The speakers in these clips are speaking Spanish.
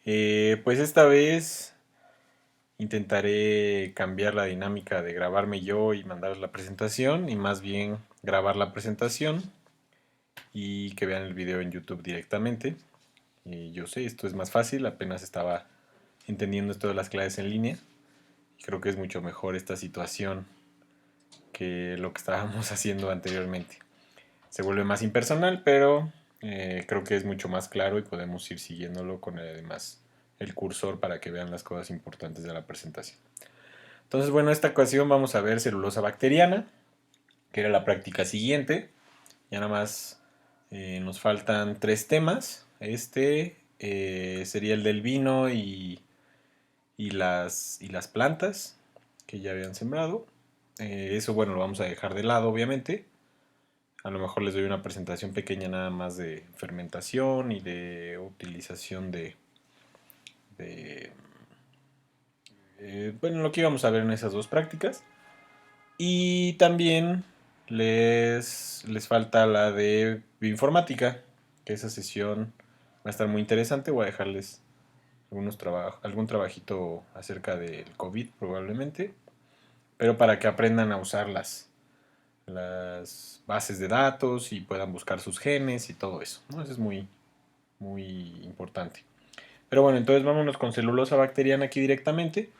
Pues esta vez intentaré cambiar la dinámica de grabarme yo y mandarles la presentación y más bien grabar la presentación y que vean el video en YouTube directamente. Yo sé, esto es más fácil, apenas estaba entendiendo esto de las clases en línea y creo que es mucho mejor esta situación que lo que estábamos haciendo anteriormente. Se vuelve más impersonal, pero creo que es mucho más claro y podemos ir siguiéndolo con además el cursor para que vean las cosas importantes de la presentación. Entonces, bueno, esta ocasión vamos a ver celulosa bacteriana, que era la práctica siguiente. Ya nada más nos faltan tres temas. Este sería el del vino y las plantas que ya habían sembrado. Eso, bueno, lo vamos a dejar de lado, obviamente. A lo mejor les doy una presentación pequeña nada más de fermentación y de utilización de bueno, lo que íbamos a ver en esas dos prácticas. Y también les falta la de bioinformática, que esa sesión va a estar muy interesante. Voy a dejarles algún trabajito acerca del COVID probablemente, pero para que aprendan a usar las bases de datos y puedan buscar sus genes y todo eso, ¿no? Eso es muy, muy importante. Pero bueno, entonces vámonos con celulosa bacteriana aquí directamente.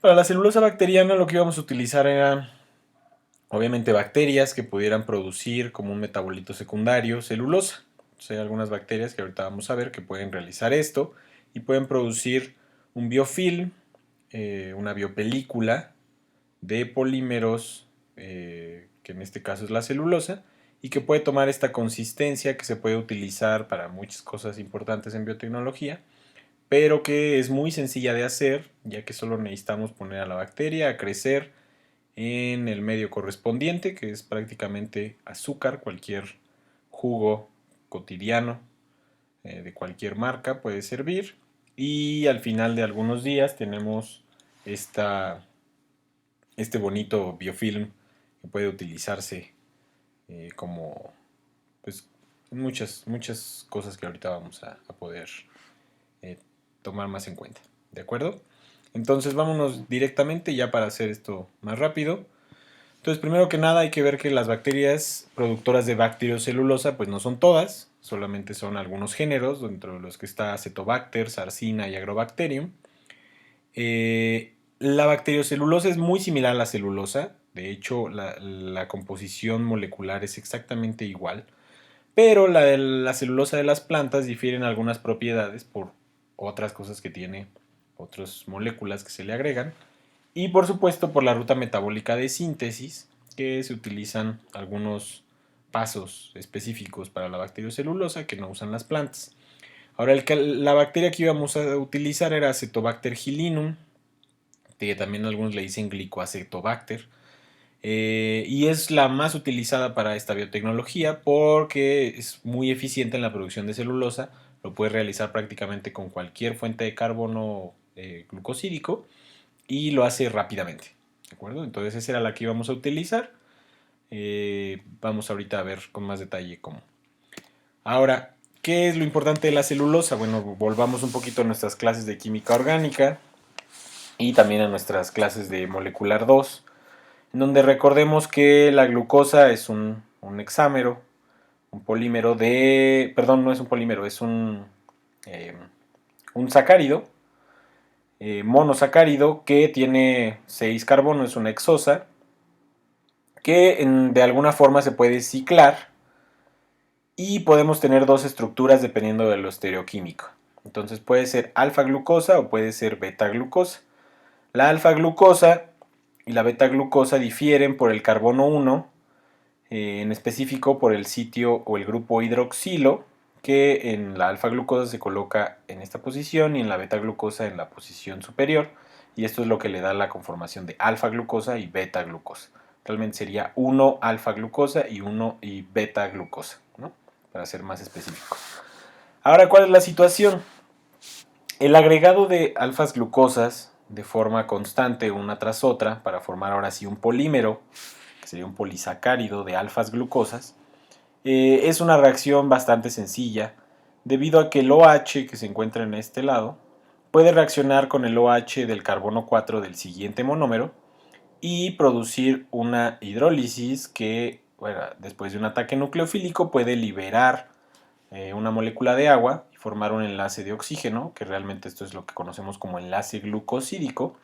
Para la celulosa bacteriana lo que íbamos a utilizar eran obviamente bacterias que pudieran producir como un metabolito secundario celulosa. Entonces, hay algunas bacterias que ahorita vamos a ver que pueden realizar esto y pueden producir un biofilm, una biopelícula de polímeros, que en este caso es la celulosa, y que puede tomar esta consistencia que se puede utilizar para muchas cosas importantes en biotecnología, pero que es muy sencilla de hacer, ya que solo necesitamos poner a la bacteria a crecer en el medio correspondiente, que es prácticamente azúcar, cualquier jugo cotidiano de cualquier marca puede servir. Y al final de algunos días tenemos esta, este bonito biofilm que puede utilizarse como pues muchas, muchas cosas que ahorita vamos a poder eh, tomar más en cuenta. ¿De acuerdo? Entonces vámonos directamente ya para hacer esto más rápido. Entonces, primero que nada hay que ver que las bacterias productoras de bacteriocelulosa pues no son todas, solamente son algunos géneros, dentro de los que está Acetobacter, Sarcina y Agrobacterium. La bacteriocelulosa es muy similar a la celulosa, de hecho la composición molecular es exactamente igual, pero la de la celulosa de las plantas difiere en algunas propiedades por otras cosas que tiene, otras moléculas que se le agregan. Y por supuesto por la ruta metabólica de síntesis, que se utilizan algunos pasos específicos para la bacteriocelulosa que no usan las plantas. Ahora, la bacteria que íbamos a utilizar era Acetobacter hylinum, que también algunos le dicen glicoacetobacter, y es la más utilizada para esta biotecnología porque es muy eficiente en la producción de celulosa, lo puede realizar prácticamente con cualquier fuente de carbono glucosídico y lo hace rápidamente. ¿De acuerdo? Entonces esa era la que íbamos a utilizar. Vamos ahorita a ver con más detalle cómo. Ahora, ¿qué es lo importante de la celulosa? Bueno, volvamos un poquito a nuestras clases de química orgánica y también a nuestras clases de molecular 2, en donde recordemos que la glucosa es un hexámero, un polímero de... Perdón, no es un polímero, es un sacárido, monosacárido que tiene 6 carbonos, es una hexosa, que de alguna forma se puede ciclar y podemos tener dos estructuras dependiendo de lo estereoquímico. Entonces puede ser alfa glucosa o puede ser beta glucosa. La alfa glucosa y la beta glucosa difieren por el carbono 1, en específico por el sitio o el grupo hidroxilo, que en la alfa glucosa se coloca en esta posición y en la beta glucosa en la posición superior, y esto es lo que le da la conformación de alfa glucosa y beta glucosa. Realmente sería 1 alfa glucosa y 1 y beta glucosa, ¿no? Para ser más específicos. Ahora, ¿cuál es la situación? El agregado de alfas glucosas de forma constante una tras otra para formar ahora sí un polímero, que sería un polisacárido de alfas glucosas, es una reacción bastante sencilla debido a que el OH que se encuentra en este lado puede reaccionar con el OH del carbono 4 del siguiente monómero y producir una hidrólisis que, bueno, después de un ataque nucleofílico puede liberar una molécula de agua y formar un enlace de oxígeno, que realmente esto es lo que conocemos como enlace glucosídico,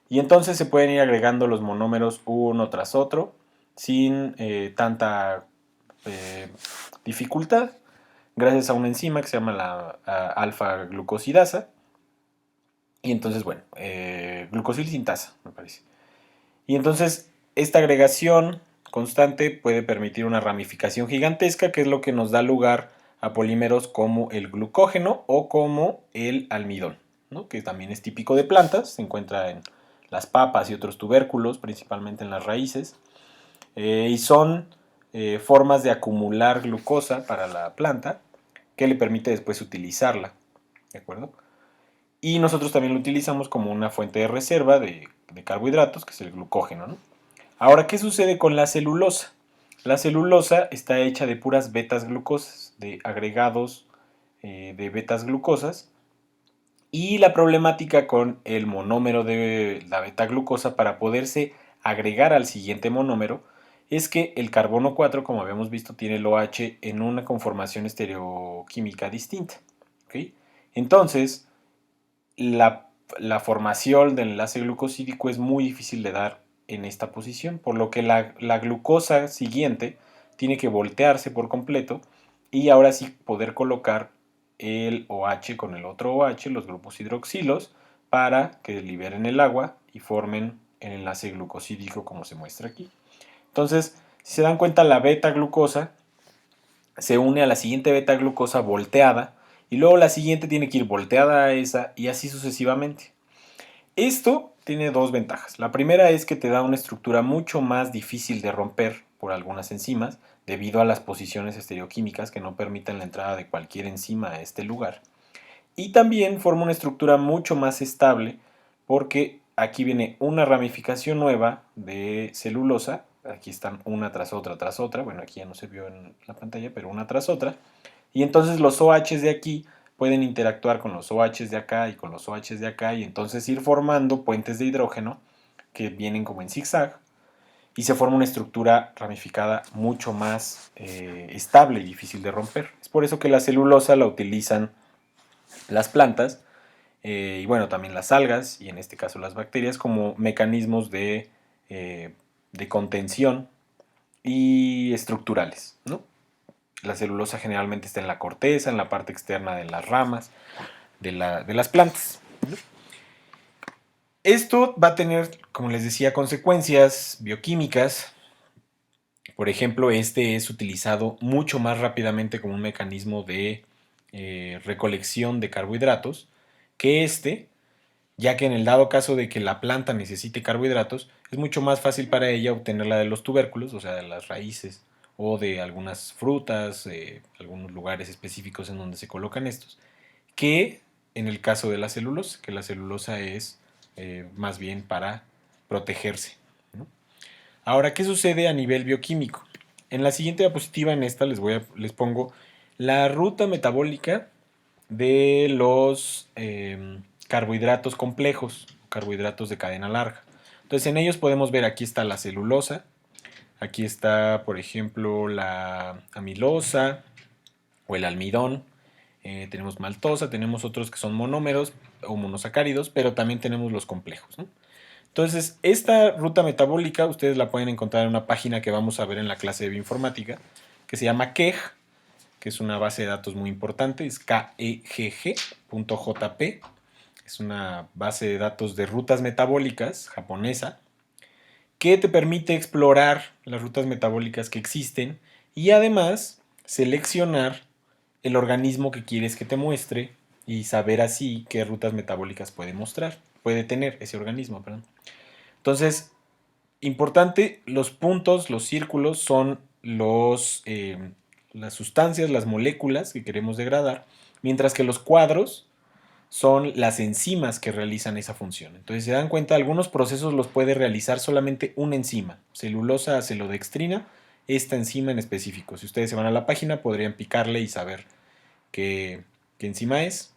y entonces se pueden ir agregando los monómeros uno tras otro sin tanta eh, dificultad, gracias a una enzima que se llama la alfa-glucosidasa, y entonces, bueno, glucosil sintasa, me parece. Y entonces esta agregación constante puede permitir una ramificación gigantesca, que es lo que nos da lugar a polímeros como el glucógeno o como el almidón, ¿no? Que también es típico de plantas, se encuentra en las papas y otros tubérculos, principalmente en las raíces, y son formas de acumular glucosa para la planta que le permite después utilizarla, ¿de acuerdo? Y nosotros también lo utilizamos como una fuente de reserva de carbohidratos, que es el glucógeno, ¿no? Ahora, ¿qué sucede con la celulosa? La celulosa está hecha de puras betas glucosas, de agregados de betas glucosas. Y la problemática con el monómero de la beta glucosa para poderse agregar al siguiente monómero es que el carbono 4, como habíamos visto, tiene el OH en una conformación estereoquímica distinta. ¿Okay? Entonces, la formación del enlace glucosídico es muy difícil de dar en esta posición, por lo que la glucosa siguiente tiene que voltearse por completo y ahora sí poder colocar el OH con el otro OH, los grupos hidroxilos, para que liberen el agua y formen el enlace glucosídico como se muestra aquí. Entonces, si se dan cuenta, la beta glucosa se une a la siguiente beta glucosa volteada y luego la siguiente tiene que ir volteada a esa y así sucesivamente. Esto tiene dos ventajas. La primera es que te da una estructura mucho más difícil de romper por algunas enzimas debido a las posiciones estereoquímicas que no permiten la entrada de cualquier enzima a este lugar. Y también forma una estructura mucho más estable porque aquí viene una ramificación nueva de celulosa. Aquí están una tras otra tras otra. Bueno, aquí ya no se vio en la pantalla, pero una tras otra. Y entonces los OHs de aquí pueden interactuar con los OHs de acá y con los OHs de acá y entonces ir formando puentes de hidrógeno que vienen como en zigzag y se forma una estructura ramificada mucho más estable y difícil de romper. Es por eso que la celulosa la utilizan las plantas y bueno, también las algas y en este caso las bacterias como mecanismos de contención y estructurales, ¿no? La celulosa generalmente está en la corteza, en la parte externa de las ramas de las plantas. Esto va a tener, como les decía, consecuencias bioquímicas. Por ejemplo, este es utilizado mucho más rápidamente como un mecanismo de recolección de carbohidratos que este, ya que en el dado caso de que la planta necesite carbohidratos, es mucho más fácil para ella obtenerla de los tubérculos, o sea, de las raíces, o de algunas frutas, algunos lugares específicos en donde se colocan estos, que en el caso de la celulosa, que la celulosa es más bien para protegerse, ¿no? Ahora, ¿qué sucede a nivel bioquímico? En la siguiente diapositiva, en esta, les pongo la ruta metabólica de los carbohidratos complejos, carbohidratos de cadena larga. Entonces, en ellos podemos ver, aquí está la celulosa, aquí está, por ejemplo, la amilosa o el almidón, tenemos maltosa, tenemos otros que son monómeros o monosacáridos, pero también tenemos los complejos, ¿no? Entonces, esta ruta metabólica ustedes la pueden encontrar en una página que vamos a ver en la clase de bioinformática, que se llama KEGG, que es una base de datos muy importante, es kegg.jp, es una base de datos de rutas metabólicas japonesa, que te permite explorar las rutas metabólicas que existen y además seleccionar el organismo que quieres que te muestre y saber así qué rutas metabólicas puede tener ese organismo, perdón. Entonces, importante, los puntos, los círculos son las sustancias, las moléculas que queremos degradar, mientras que los cuadros son las enzimas que realizan esa función. Entonces, si se dan cuenta, algunos procesos los puede realizar solamente una enzima, celulosa acelodextrina, esta enzima en específico. Si ustedes se van a la página, podrían picarle y saber qué enzima es.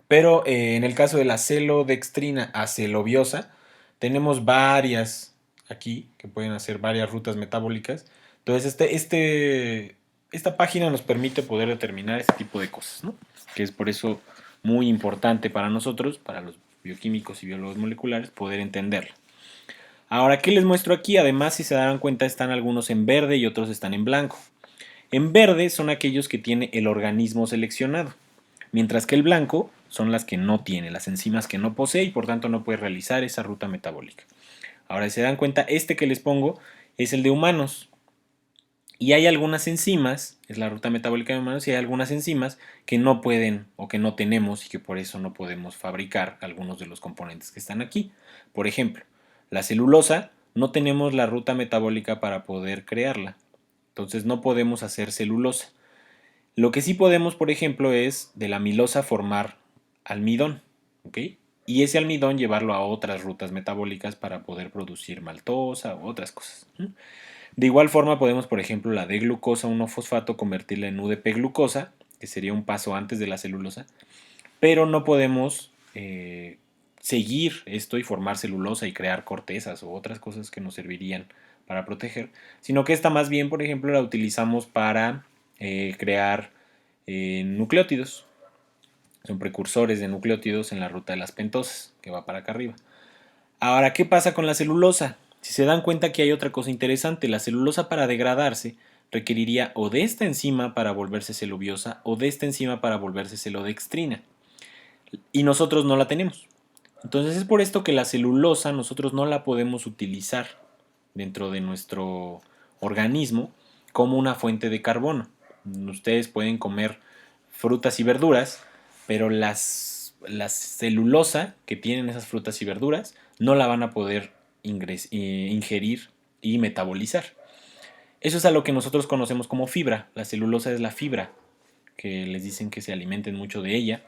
Pero en el caso de la celodextrina acelobiosa, tenemos varias aquí que pueden hacer varias rutas metabólicas. Entonces, esta página nos permite poder determinar este tipo de cosas, ¿no? Que es por eso muy importante para nosotros, para los bioquímicos y biólogos moleculares, poder entenderla. Ahora, ¿qué les muestro aquí? Además, si se dan cuenta, están algunos en verde y otros están en blanco. En verde son aquellos que tiene el organismo seleccionado, mientras que el blanco son las que no tiene, las enzimas que no posee y por tanto no puede realizar esa ruta metabólica. Ahora, si se dan cuenta, este que les pongo es el de humanos. Y hay algunas enzimas, es la ruta metabólica de humanos, y hay algunas enzimas que no pueden o que no tenemos y que por eso no podemos fabricar algunos de los componentes que están aquí. Por ejemplo, la celulosa no tenemos la ruta metabólica para poder crearla. Entonces no podemos hacer celulosa. Lo que sí podemos, por ejemplo, es de la amilosa formar almidón, ¿ok? Y ese almidón llevarlo a otras rutas metabólicas para poder producir maltosa u otras cosas. De igual forma podemos, por ejemplo, la D-glucosa 1-fosfato convertirla en UDP-glucosa, que sería un paso antes de la celulosa, pero no podemos seguir esto y formar celulosa y crear cortezas u otras cosas que nos servirían para proteger, sino que esta más bien, por ejemplo, la utilizamos para crear nucleótidos. Son precursores de nucleótidos en la ruta de las pentosas, que va para acá arriba. Ahora, ¿qué pasa con la celulosa? Si se dan cuenta que hay otra cosa interesante, la celulosa para degradarse requeriría o de esta enzima para volverse celobiosa o de esta enzima para volverse celodextrina. Y nosotros no la tenemos. Entonces es por esto que la celulosa nosotros no la podemos utilizar dentro de nuestro organismo como una fuente de carbono. Ustedes pueden comer frutas y verduras, pero la celulosa que tienen esas frutas y verduras no la van a poder ingerir y metabolizar. Eso es a lo que nosotros conocemos como fibra. La celulosa es la fibra, que les dicen que se alimenten mucho de ella,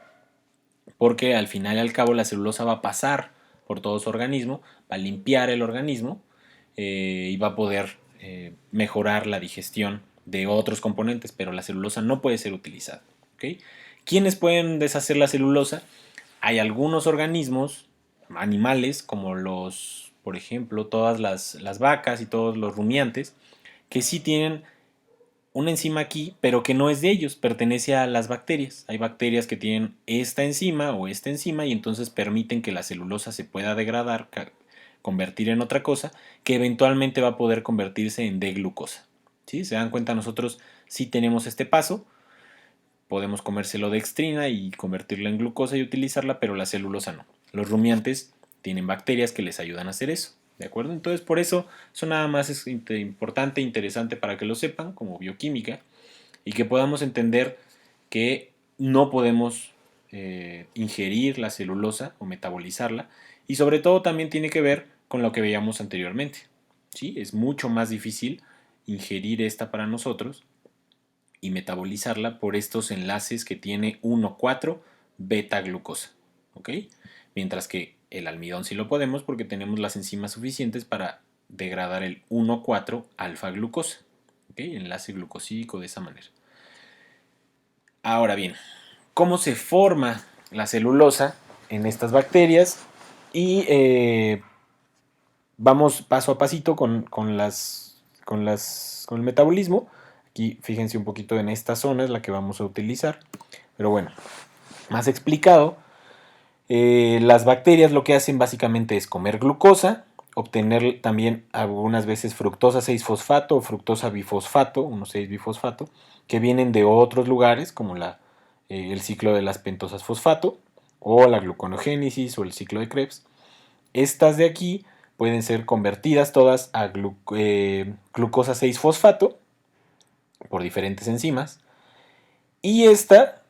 porque al final y al cabo la celulosa va a pasar por todo su organismo, va a limpiar el organismo y va a poder mejorar la digestión de otros componentes, pero la celulosa no puede ser utilizada. ¿Okay? ¿Quiénes pueden deshacer la celulosa? Hay algunos organismos, animales, como los, por ejemplo, todas las vacas y todos los rumiantes, que sí tienen una enzima aquí, pero que no es de ellos, pertenece a las bacterias. Hay bacterias que tienen esta enzima o esta enzima y entonces permiten que la celulosa se pueda degradar, convertir en otra cosa, que eventualmente va a poder convertirse en D-glucosa. ¿Sí? Se dan cuenta, nosotros sí tenemos este paso, podemos comérselo dextrina y convertirla en glucosa y utilizarla, pero la celulosa no. Los rumiantes tienen bacterias que les ayudan a hacer eso. ¿De acuerdo? Entonces, por eso nada más es importante e interesante para que lo sepan como bioquímica y que podamos entender que no podemos ingerir la celulosa o metabolizarla y sobre todo también tiene que ver con lo que veíamos anteriormente. ¿Sí? Es mucho más difícil ingerir esta para nosotros y metabolizarla por estos enlaces que tiene 1,4 beta glucosa. ¿Ok? Mientras que el almidón sí lo podemos porque tenemos las enzimas suficientes para degradar el 1,4 alfa glucosa. ¿Ok? Enlace glucosídico de esa manera. Ahora bien, ¿cómo se forma la celulosa en estas bacterias? Y vamos paso a pasito con el metabolismo. Aquí fíjense un poquito en esta zona, es la que vamos a utilizar. Pero bueno, más explicado, las bacterias lo que hacen básicamente es comer glucosa, obtener también algunas veces fructosa 6-fosfato o fructosa bifosfato, 1,6-bifosfato, que vienen de otros lugares como el ciclo de las pentosas fosfato o la gluconogénesis o el ciclo de Krebs. Estas de aquí pueden ser convertidas todas a glucosa 6-fosfato por diferentes enzimas. Y esta,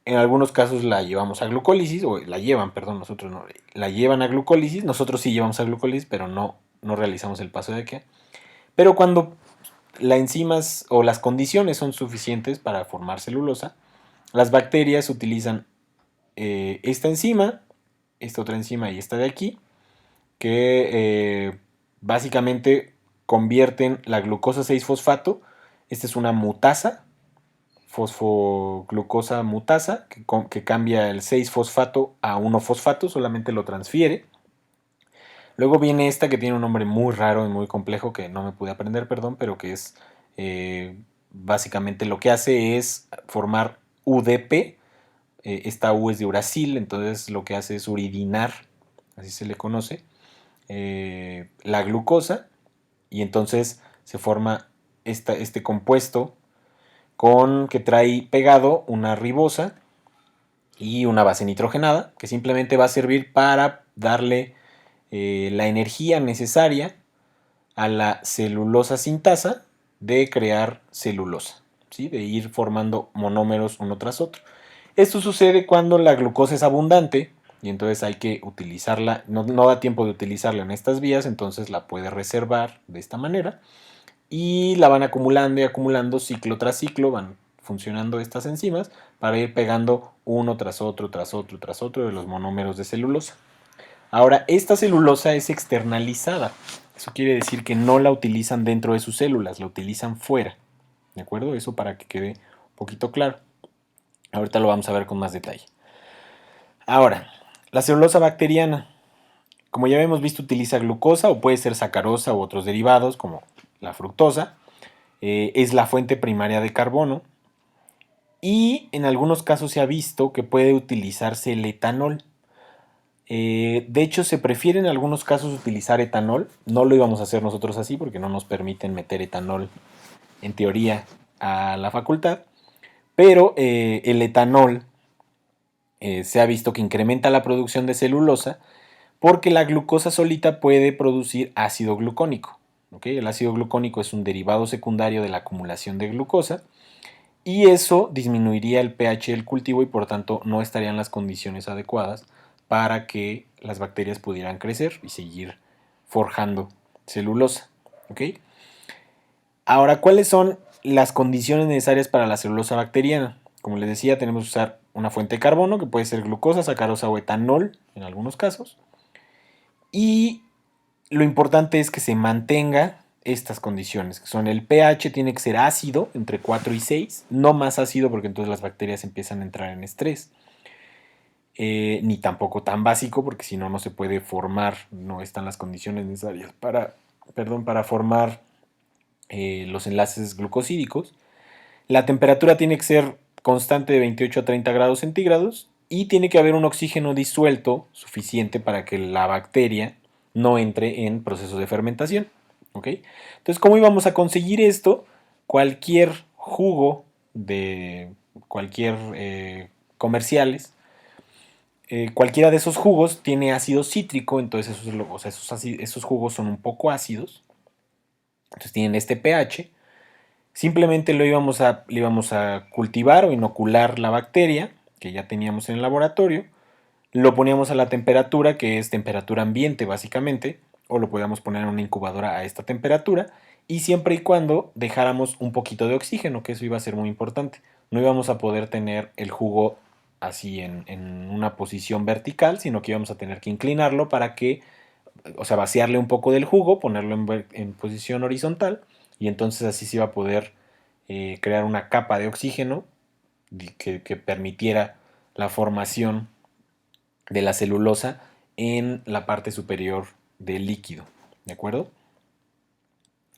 en algunos casos la llevamos a glucólisis, o la llevan, perdón, nosotros no, la llevan a glucólisis, nosotros sí llevamos a glucólisis, pero no realizamos el paso de aquí. Pero cuando las enzimas o las condiciones son suficientes para formar celulosa, las bacterias utilizan esta enzima, esta otra enzima y esta de aquí, que básicamente convierten la glucosa 6-fosfato, esta es una mutasa fosfoglucosa mutasa, que cambia el 6-fosfato a 1-fosfato, solamente lo transfiere. Luego viene esta que tiene un nombre muy raro y muy complejo que no me pude aprender, perdón, pero que es básicamente lo que hace es formar UDP. Esta U es de uracil, entonces lo que hace es uridinar, así se le conoce, la glucosa, y entonces se forma este compuesto que trae pegado una ribosa y una base nitrogenada, que simplemente va a servir para darle la energía necesaria a la celulosa sintasa de crear celulosa, ¿sí? De ir formando monómeros uno tras otro. Esto sucede cuando la glucosa es abundante y entonces hay que utilizarla, no da tiempo de utilizarla en estas vías, entonces la puede reservar de esta manera y la van acumulando y acumulando ciclo tras ciclo, van funcionando estas enzimas para ir pegando uno tras otro, tras otro, tras otro de los monómeros de celulosa. Ahora, esta celulosa es externalizada. Eso quiere decir que no la utilizan dentro de sus células, la utilizan fuera. ¿De acuerdo? Eso para que quede un poquito claro. Ahorita lo vamos a ver con más detalle. Ahora, la celulosa bacteriana, como ya hemos visto, utiliza glucosa o puede ser sacarosa u otros derivados como la fructosa. Es la fuente primaria de carbono y en algunos casos se ha visto que puede utilizarse el etanol. De hecho, se prefiere en algunos casos utilizar etanol. No lo íbamos a hacer nosotros así porque no nos permiten meter etanol en teoría a la facultad. Pero el etanol se ha visto que incrementa la producción de celulosa porque la glucosa solita puede producir ácido glucónico. ¿Okay? El ácido glucónico es un derivado secundario de la acumulación de glucosa y eso disminuiría el pH del cultivo y por tanto no estarían las condiciones adecuadas para que las bacterias pudieran crecer y seguir forjando celulosa. ¿Okay? Ahora, ¿cuáles son las condiciones necesarias para la celulosa bacteriana? Como les decía, tenemos que usar una fuente de carbono, que puede ser glucosa, sacarosa o etanol en algunos casos. Y lo importante es que se mantenga estas condiciones, que son el pH tiene que ser ácido, entre 4 y 6, no más ácido porque entonces las bacterias empiezan a entrar en estrés. Ni tampoco tan básico porque si no, no se puede formar, no están las condiciones necesarias para formar los enlaces glucosídicos. La temperatura tiene que ser constante de 28 a 30 grados centígrados y tiene que haber un oxígeno disuelto suficiente para que la bacteria no entre en procesos de fermentación. ¿Okay? Entonces, ¿cómo íbamos a conseguir esto? Cualquier jugo de cualquier comerciales, cualquiera de esos jugos tiene ácido cítrico, entonces esos jugos son un poco ácidos, entonces tienen este pH. Simplemente le íbamos a cultivar o inocular la bacteria que ya teníamos en el laboratorio, lo poníamos a la temperatura, que es temperatura ambiente básicamente, o lo podíamos poner en una incubadora a esta temperatura, y siempre y cuando dejáramos un poquito de oxígeno, que eso iba a ser muy importante. No íbamos a poder tener el jugo así en una posición vertical, sino que íbamos a tener que inclinarlo para que, o sea, vaciarle un poco del jugo, ponerlo en posición horizontal, y entonces así se iba a poder crear una capa de oxígeno que permitiera la formación de la celulosa en la parte superior del líquido. ¿De acuerdo?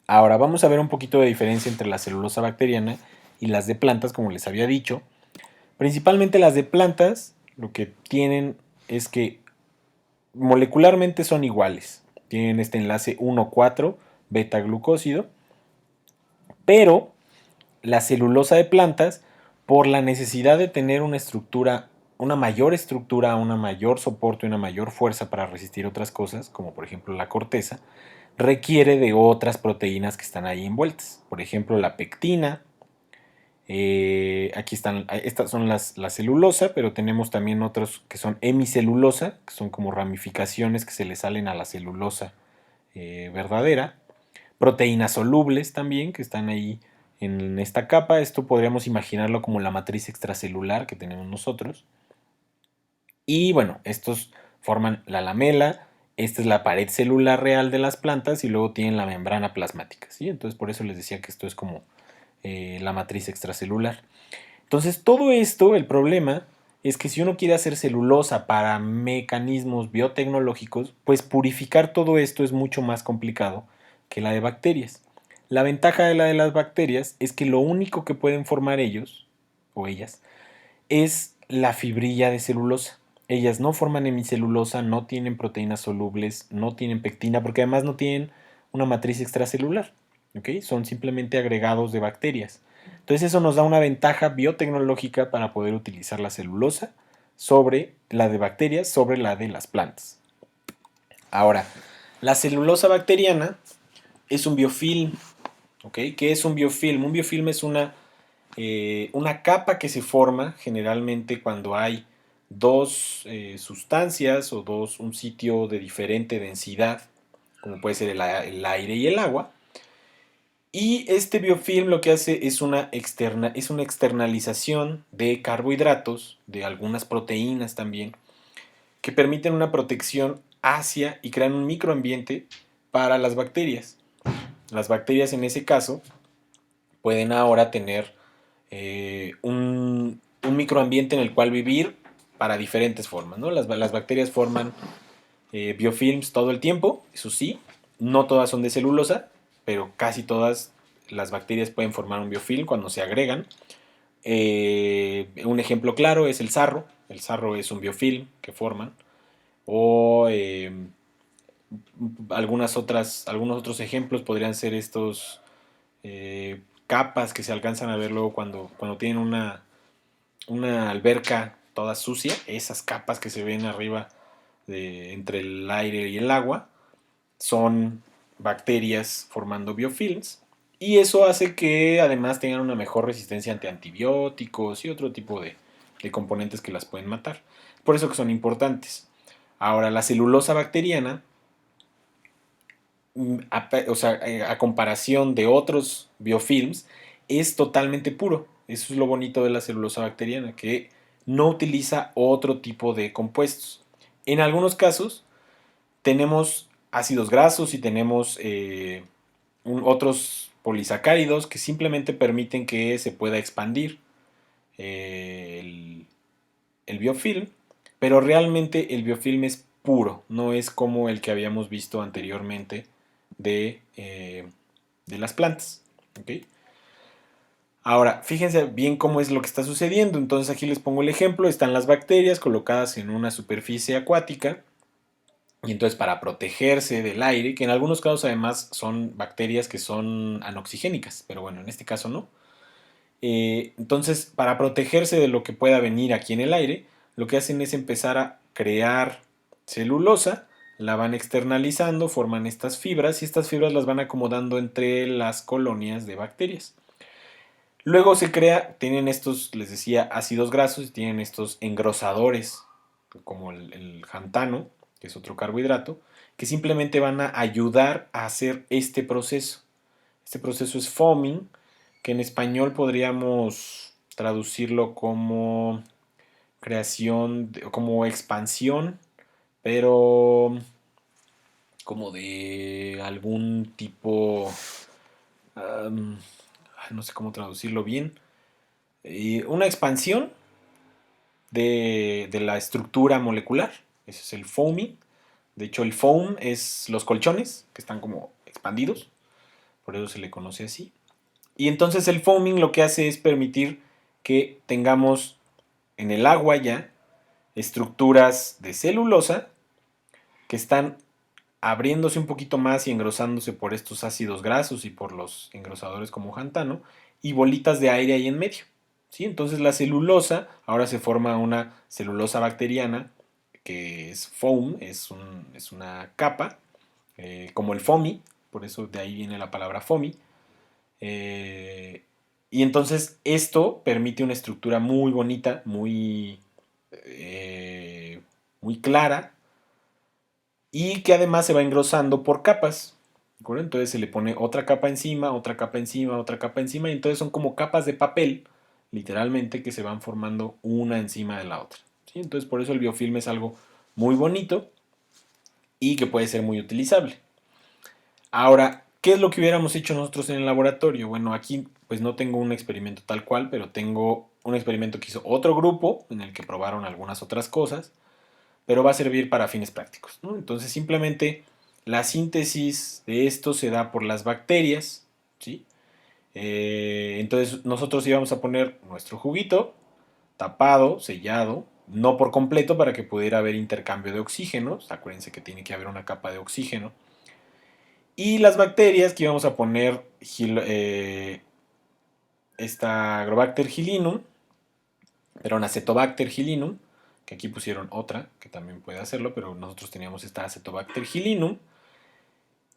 Ahora vamos a ver un poquito de diferencia entre la celulosa bacteriana y las de plantas, como les había dicho. Principalmente las de plantas lo que tienen es que molecularmente son iguales. Tienen este enlace 1,4 beta glucósido, pero la celulosa de plantas, por la necesidad de tener una estructura, una mayor soporte, una mayor fuerza para resistir otras cosas, como por ejemplo la corteza, requiere de otras proteínas que están ahí envueltas. Por ejemplo, la pectina. Aquí están, estas son la celulosa, pero tenemos también otros que son hemicelulosa, que son como ramificaciones que se le salen a la celulosa verdadera. Proteínas solubles también, que están ahí en esta capa. Esto podríamos imaginarlo como la matriz extracelular que tenemos nosotros. Y bueno, estos forman la lamela. Esta es la pared celular real de las plantas y luego tienen la membrana plasmática, ¿sí? Entonces por eso les decía que esto es como la matriz extracelular. Entonces, todo esto, el problema es que si uno quiere hacer celulosa para mecanismos biotecnológicos, pues purificar todo esto es mucho más complicado que la de bacterias. La ventaja de la de las bacterias es que lo único que pueden formar ellos o ellas es la fibrilla de celulosa. Ellas no forman hemicelulosa, no tienen proteínas solubles, no tienen pectina, porque además no tienen una matriz extracelular. ¿Ok? Son simplemente agregados de bacterias. Entonces eso nos da una ventaja biotecnológica para poder utilizar la celulosa sobre la de bacterias, sobre la de las plantas. Ahora, la celulosa bacteriana es un biofilm. ¿Ok? ¿Qué es un biofilm? Un biofilm es una capa que se forma generalmente cuando hay dos sustancias o un sitio de diferente densidad, como puede ser el aire y el agua. Y este biofilm lo que hace es es una externalización de carbohidratos, de algunas proteínas también, que permiten una protección hacia y crean un microambiente para las bacterias. Las bacterias en ese caso pueden ahora tener un microambiente en el cual vivir para diferentes formas, ¿no? Las bacterias forman biofilms todo el tiempo, eso sí, no todas son de celulosa, pero casi todas las bacterias pueden formar un biofilm cuando se agregan. Un ejemplo claro es el sarro es un biofilm que forman, o algunos otros ejemplos podrían ser estos capas que se alcanzan a ver luego cuando tienen una alberca toda sucia, esas capas que se ven arriba entre el aire y el agua, son bacterias formando biofilms. Y eso hace que además tengan una mejor resistencia ante antibióticos y otro tipo de componentes que las pueden matar. Por eso que son importantes. Ahora, la celulosa bacteriana, o sea, a comparación de otros biofilms, es totalmente puro. Eso es lo bonito de la celulosa bacteriana, que no utiliza otro tipo de compuestos. En algunos casos tenemos ácidos grasos y tenemos otros polisacáridos que simplemente permiten que se pueda expandir el biofilm, pero realmente el biofilm es puro, no es como el que habíamos visto anteriormente de las plantas. ¿Ok? Ahora, fíjense bien cómo es lo que está sucediendo. Entonces aquí les pongo el ejemplo. Están las bacterias colocadas en una superficie acuática. Y entonces para protegerse del aire, que en algunos casos además son bacterias que son anoxigénicas, pero bueno, en este caso no. Entonces, para protegerse de lo que pueda venir aquí en el aire, lo que hacen es empezar a crear celulosa, la van externalizando, forman estas fibras y estas fibras las van acomodando entre las colonias de bacterias. Luego tienen estos, les decía, ácidos grasos y tienen estos engrosadores, como el xantano, que es otro carbohidrato, que simplemente van a ayudar a hacer este proceso. Este proceso es foaming, que en español podríamos traducirlo como creación, como expansión, pero como de algún tipo, um, no sé cómo traducirlo bien, una expansión de la estructura molecular. Ese es el foaming. De hecho, el foam es los colchones que están como expandidos, por eso se le conoce así. Y entonces el foaming lo que hace es permitir que tengamos en el agua ya estructuras de celulosa que están abriéndose un poquito más y engrosándose por estos ácidos grasos y por los engrosadores como xantano y bolitas de aire ahí en medio. ¿Sí? Entonces la celulosa, ahora se forma una celulosa bacteriana que es foam, es una capa, como el foamy, por eso de ahí viene la palabra foamy. Eh, y entonces esto permite una estructura muy bonita, muy clara y que además se va engrosando por capas. ¿De acuerdo? Entonces se le pone otra capa encima, otra capa encima, otra capa encima y entonces son como capas de papel, literalmente, que se van formando una encima de la otra. ¿Sí? Entonces por eso el biofilm es algo muy bonito y que puede ser muy utilizable. Ahora, ¿qué es lo que hubiéramos hecho nosotros en el laboratorio? Bueno, aquí pues no tengo un experimento tal cual, pero tengo un experimento que hizo otro grupo en el que probaron algunas otras cosas, pero va a servir para fines prácticos, ¿no? Entonces simplemente la síntesis de esto se da por las bacterias, ¿sí? Entonces nosotros íbamos a poner nuestro juguito tapado, sellado, no por completo para que pudiera haber intercambio de oxígeno. Acuérdense que tiene que haber una capa de oxígeno. Y las bacterias que íbamos a poner esta Agrobacter hylinum, perdón, Acetobacter hylinum, que aquí pusieron otra que también puede hacerlo, pero nosotros teníamos esta Acetobacter hylinum,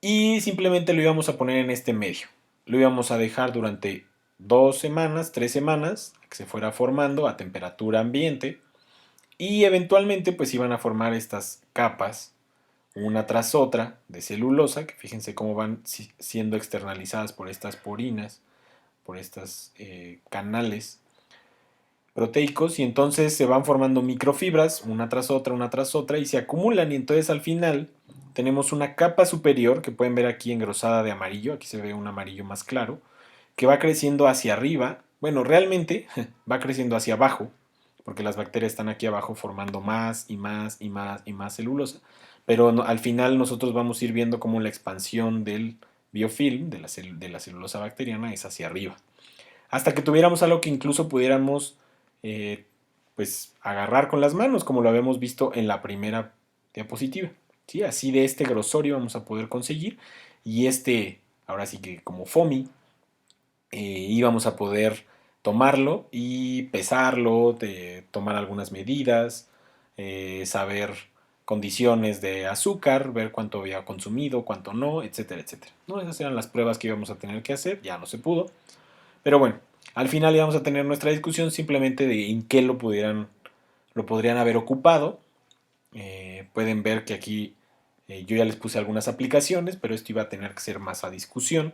y simplemente lo íbamos a poner en este medio. Lo íbamos a dejar durante 2 semanas, 3 semanas, que se fuera formando a temperatura ambiente, y eventualmente pues iban a formar estas capas una tras otra de celulosa, que fíjense cómo van siendo externalizadas por estas porinas, por estos canales proteicos, y entonces se van formando microfibras una tras otra, y se acumulan, y entonces al final tenemos una capa superior que pueden ver aquí engrosada de amarillo, aquí se ve un amarillo más claro, que va creciendo hacia arriba. Bueno, realmente va creciendo hacia abajo, porque las bacterias están aquí abajo formando más y más y más y más celulosa, pero al final nosotros vamos a ir viendo cómo la expansión del biofilm, de la celulosa bacteriana, es hacia arriba, hasta que tuviéramos algo que incluso pudiéramos eh, pues agarrar con las manos, como lo habíamos visto en la primera diapositiva. ¿Sí? Así de este grosor íbamos a poder conseguir, y ahora sí que como FOMI, íbamos a poder tomarlo y pesarlo, tomar algunas medidas, saber condiciones de azúcar, ver cuánto había consumido, cuánto no, etcétera, etcétera, ¿no? Esas eran las pruebas que íbamos a tener que hacer, ya no se pudo. Pero bueno, al final íbamos a tener nuestra discusión simplemente de en qué lo podrían haber ocupado. Pueden ver que aquí yo ya les puse algunas aplicaciones, pero esto iba a tener que ser más a discusión.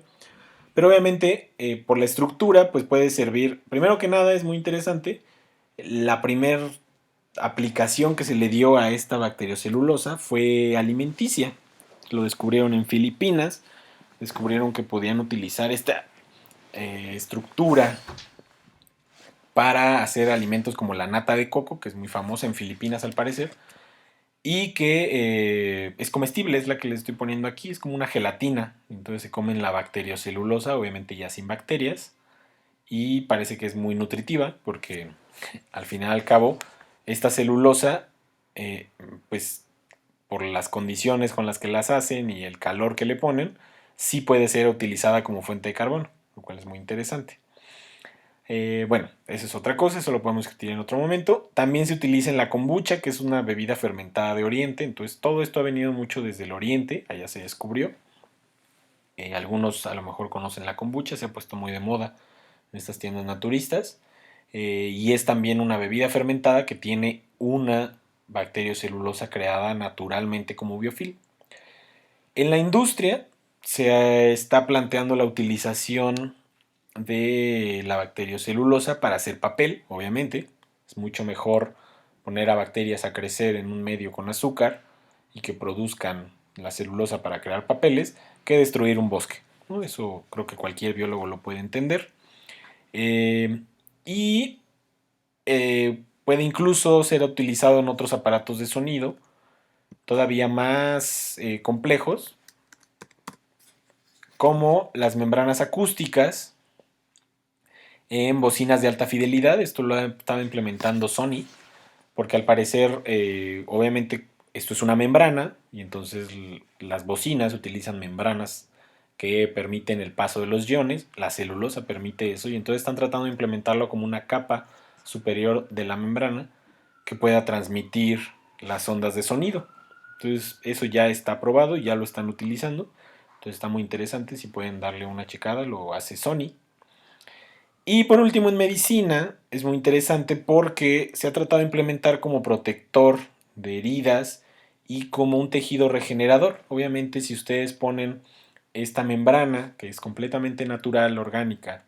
Pero obviamente, por la estructura, pues puede servir. Primero que nada, es muy interesante. La primera aplicación que se le dio a esta bacteriocelulosa fue alimenticia. Lo descubrieron en Filipinas. Descubrieron que podían utilizar esta estructura para hacer alimentos como la nata de coco, que es muy famosa en Filipinas al parecer, y que es comestible, es la que les estoy poniendo aquí, es como una gelatina. Entonces se comen la bacteriocelulosa, obviamente ya sin bacterias, y parece que es muy nutritiva porque al final y al cabo esta celulosa, eh, pues por las condiciones con las que las hacen y el calor que le ponen, sí puede ser utilizada como fuente de carbono, lo cual es muy interesante. Bueno, eso es otra cosa, eso lo podemos discutir en otro momento. También se utiliza en la kombucha, que es una bebida fermentada de Oriente. Entonces todo esto ha venido mucho desde el Oriente, allá se descubrió. Algunos a lo mejor conocen la kombucha, se ha puesto muy de moda en estas tiendas naturistas. Y es también una bebida fermentada que tiene una bacteriocelulosa creada naturalmente como biofilm. En la industria se está planteando la utilización de la bacteriocelulosa para hacer papel, obviamente. Es mucho mejor poner a bacterias a crecer en un medio con azúcar y que produzcan la celulosa para crear papeles que destruir un bosque, ¿no? Eso creo que cualquier biólogo lo puede entender. Eh, y puede incluso ser utilizado en otros aparatos de sonido todavía más complejos, como las membranas acústicas en bocinas de alta fidelidad. Esto lo ha estado implementando Sony, porque al parecer, obviamente, esto es una membrana, y entonces las bocinas utilizan membranas que permiten el paso de los iones. La celulosa permite eso, y entonces están tratando de implementarlo como una capa superior de la membrana que pueda transmitir las ondas de sonido. Entonces eso ya está probado y ya lo están utilizando. Entonces está muy interesante, si pueden darle una checada, lo hace Sony. Y por último, en medicina es muy interesante porque se ha tratado de implementar como protector de heridas y como un tejido regenerador. Obviamente, si ustedes ponen esta membrana, que es completamente natural, orgánica,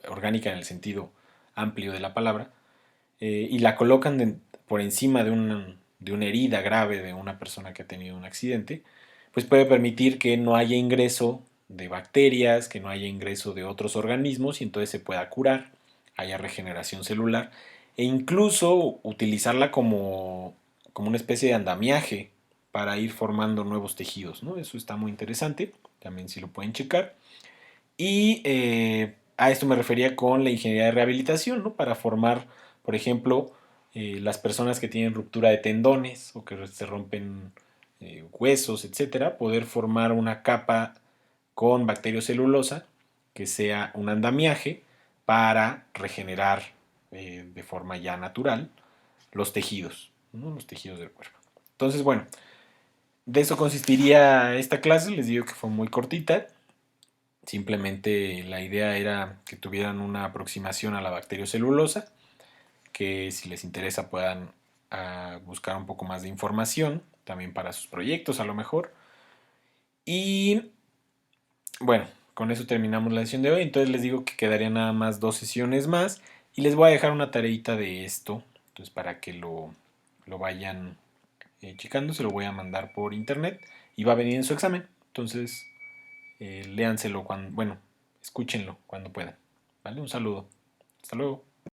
orgánica en el sentido amplio de la palabra, y la colocan por encima de una herida grave de una persona que ha tenido un accidente, pues puede permitir que no haya ingreso de bacterias, que no haya ingreso de otros organismos, y entonces se pueda curar haya regeneración celular e incluso utilizarla como una especie de andamiaje para ir formando nuevos tejidos, ¿no? Eso está muy interesante, también si lo pueden checar. Y a esto me refería con la ingeniería de rehabilitación, ¿no? Para formar, por ejemplo, las personas que tienen ruptura de tendones o que se rompen huesos, etcétera, poder formar una capa con bacteriocelulosa que sea un andamiaje para regenerar de forma ya natural los tejidos, ¿no? Los tejidos del cuerpo. Entonces, bueno, de eso consistiría esta clase. Les digo que fue muy cortita. Simplemente la idea era que tuvieran una aproximación a la bacteriocelulosa, que si les interesa puedan buscar un poco más de información, también para sus proyectos a lo mejor. Y bueno, con eso terminamos la sesión de hoy. Entonces les digo que quedarían nada más 2 sesiones más y les voy a dejar una tareita de esto. Entonces para que lo vayan checando, se lo voy a mandar por internet y va a venir en su examen. Entonces léanselo cuando, bueno, escúchenlo cuando puedan. ¿Vale? Un saludo. Hasta luego.